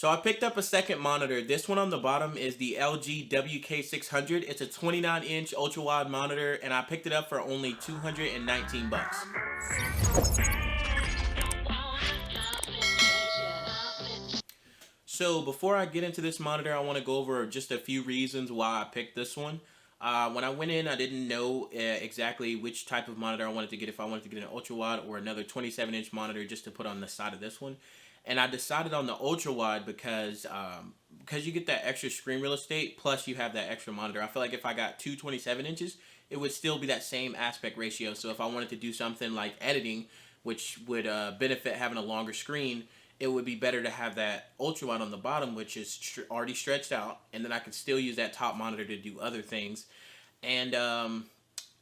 So I picked up a second monitor. This one on the bottom is the LG WK600. It's a 29-inch ultra-wide monitor, and I picked it up for only 219 bucks. So before I get into this monitor, I want to go over just a few reasons why I picked this one. When I went in, I didn't know exactly which type of monitor I wanted to get, if I wanted to get an ultra-wide or another 27-inch monitor just to put on the side of this one. And I decided on the ultra-wide because you get that extra screen real estate, plus you have that extra monitor. I feel like if I got two 27 inches, it would still be that same aspect ratio. So if I wanted to do something like editing, which would benefit having a longer screen, it would be better to have that ultra wide on the bottom, which is already stretched out, and then I could still use that top monitor to do other things. And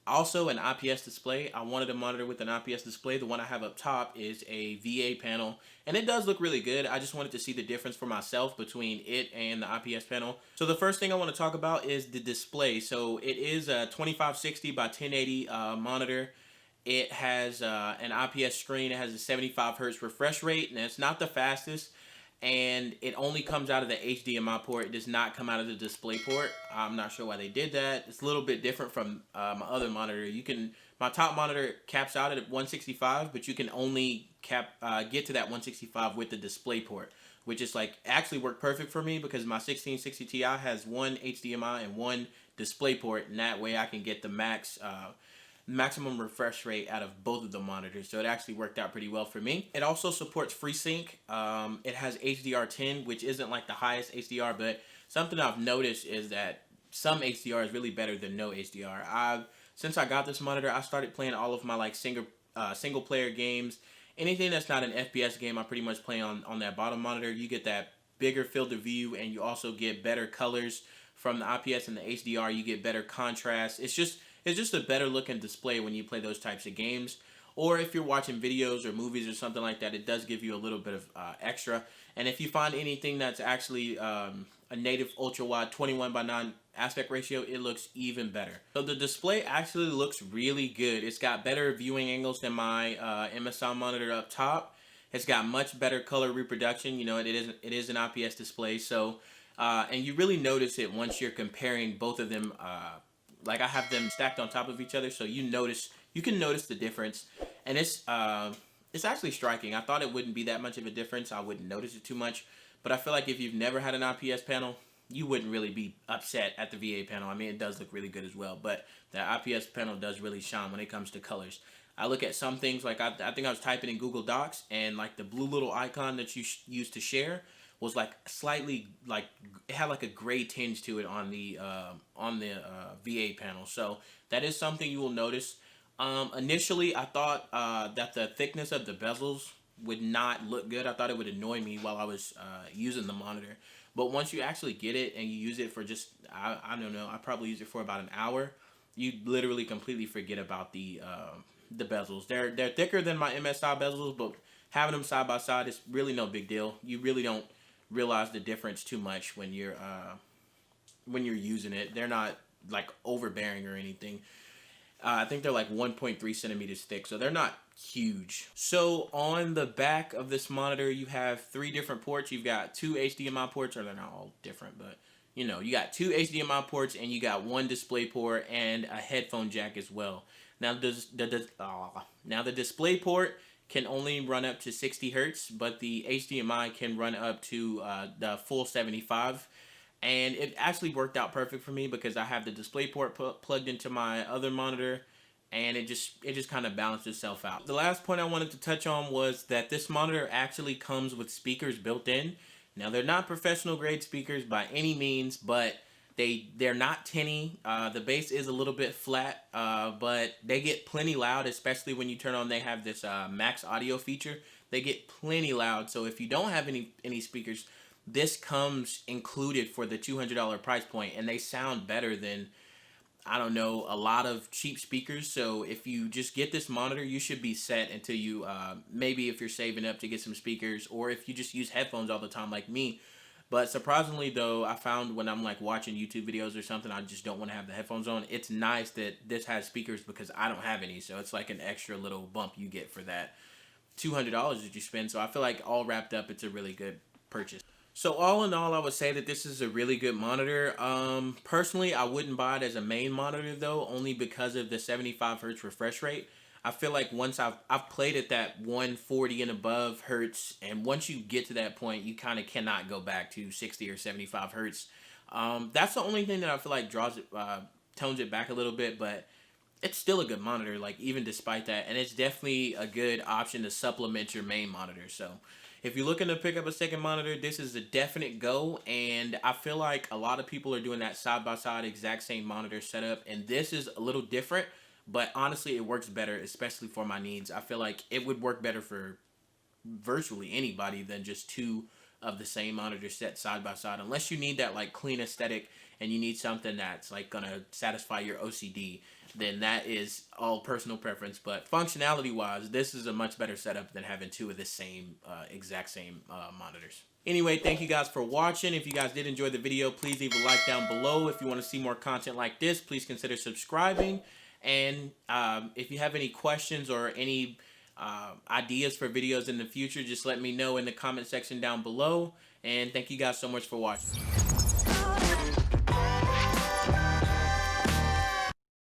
also an IPS display. I wanted a monitor with an IPS display. The one I have up top is a VA panel, and it does look really good. I just wanted to see the difference for myself between it and the IPS panel. So the first thing I want to talk about is the display. So it is a 2560 by 1080 monitor. It has an IPS screen. It has a 75 hertz refresh rate, and it's not the fastest. And it only comes out of the HDMI port. It does not come out of the display port. I'm not sure why they did that. It's a little bit different from my other monitor. My top monitor caps out at 165, but you can only get to that 165 with the display port, which is like actually worked perfect for me because my 1660 Ti has one HDMI and one display port, and that way I can get the maximum refresh rate out of both of the monitors. So it actually worked out pretty well for me. It also supports FreeSync. It has HDR10, which isn't like the highest HDR, but something I've noticed is that some HDR is really better than no HDR. Since I got this monitor, I started playing all of my like single player games. Anything that's not an FPS game, I pretty much play on that bottom monitor. You get that bigger field of view, and you also get better colors from the IPS and the HDR. You get better contrast. It's just a better looking display when you play those types of games. Or if you're watching videos or movies or something like that, it does give you a little bit of extra. And if you find anything that's actually a native ultra wide 21:9 aspect ratio, it looks even better. So the display actually looks really good. It's got better viewing angles than my MSI monitor up top. It's got much better color reproduction. You know, it is an IPS display. So and you really notice it once you're comparing both of them. Like I have them stacked on top of each other, so you can notice the difference, and it's actually striking. I thought it wouldn't be that much of a difference. I wouldn't notice it too much, but I feel like if you've never had an IPS panel, you wouldn't really be upset at the VA panel. I mean, it does look really good as well, but the IPS panel does really shine when it comes to colors. I look at some things like I think I was typing in Google Docs, and like the blue little icon that you use to share was like slightly like it had like a gray tinge to it on the VA panel. So that is something you will notice. Initially, I thought that the thickness of the bezels would not look good. I thought it would annoy me while I was using the monitor. But once you actually get it and you use it for just I don't know, I probably use it for about an hour, you literally completely forget about the bezels. They're thicker than my MSI bezels, but having them side by side is really no big deal. You really don't realize the difference too much when you're using it. They're not like overbearing or anything. I think they're like 1.3 centimeters thick, so they're not huge. So on the back of this monitor, you have 3 different ports. You've got 2 HDMI ports, or they're not all different, but you know, you got 2 HDMI ports and you got 1 display port and a headphone jack as well. Now the display port can only run up to 60 hertz, but the HDMI can run up to the full 75. And it actually worked out perfect for me because I have the display port plugged into my other monitor, and it just kind of balanced itself out. The last point I wanted to touch on was that this monitor actually comes with speakers built in. Now they're not professional grade speakers by any means, but they're not tinny. The bass is a little bit flat, but they get plenty loud, especially when you turn on. They have this max audio feature. They get plenty loud. So if you don't have any speakers, this comes included for the $200 price point, and they sound better than, I don't know, a lot of cheap speakers. So if you just get this monitor, you should be set until you maybe if you're saving up to get some speakers, or if you just use headphones all the time like me. But surprisingly though, I found when I'm like watching YouTube videos or something, I just don't want to have the headphones on. It's nice that this has speakers because I don't have any. So it's like an extra little bump you get for that $200 that you spend. So I feel like all wrapped up, it's a really good purchase. So all in all, I would say that this is a really good monitor. Personally, I wouldn't buy it as a main monitor though, only because of the 75 hertz refresh rate. I feel like once I've played at that 140 and above hertz, and once you get to that point, you kind of cannot go back to 60 or 75 hertz. That's the only thing that I feel like tones it back a little bit, but it's still a good monitor, like even despite that, and it's definitely a good option to supplement your main monitor. So if you're looking to pick up a second monitor, this is a definite go, and I feel like a lot of people are doing that side by side exact same monitor setup, and this is a little different, but honestly it works better, especially for my needs. I feel like it would work better for virtually anybody than just two of the same monitor set side by side, unless you need that like clean aesthetic and you need something that's like gonna satisfy your OCD, then that is all personal preference. But functionality wise, this is a much better setup than having two of the same exact same monitors. Anyway, thank you guys for watching. If you guys did enjoy the video, please leave a like down below. If you want to see more content like this, please consider subscribing. And if you have any questions or any ideas for videos in the future, just let me know in the comment section down below. And thank you guys so much for watching.